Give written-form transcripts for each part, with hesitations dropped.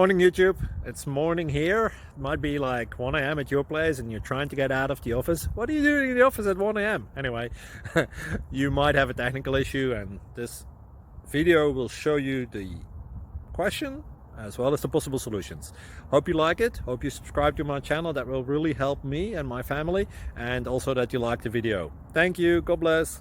Morning YouTube, it's morning here. It might be like 1 a.m. at your place and you're trying to get out of the office. What are you doing in the office at 1 a.m.? Anyway, you might have a technical issue and this video will show you the question as well as the possible solutions. Hope you like it, hope you subscribe to my channel. That will really help me and my family, and also that you like the video. Thank you, God bless.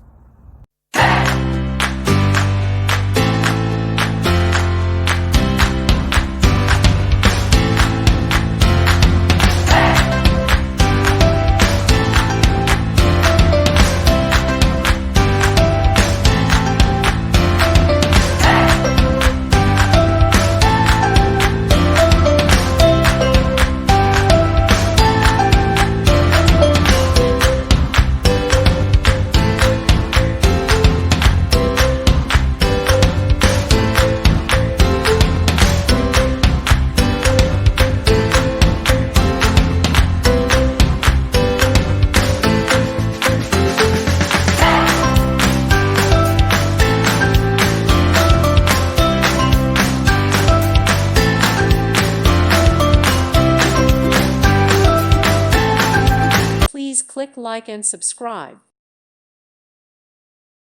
Please click like and subscribe.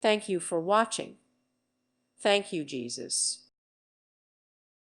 Thank you for watching. Thank you, Jesus.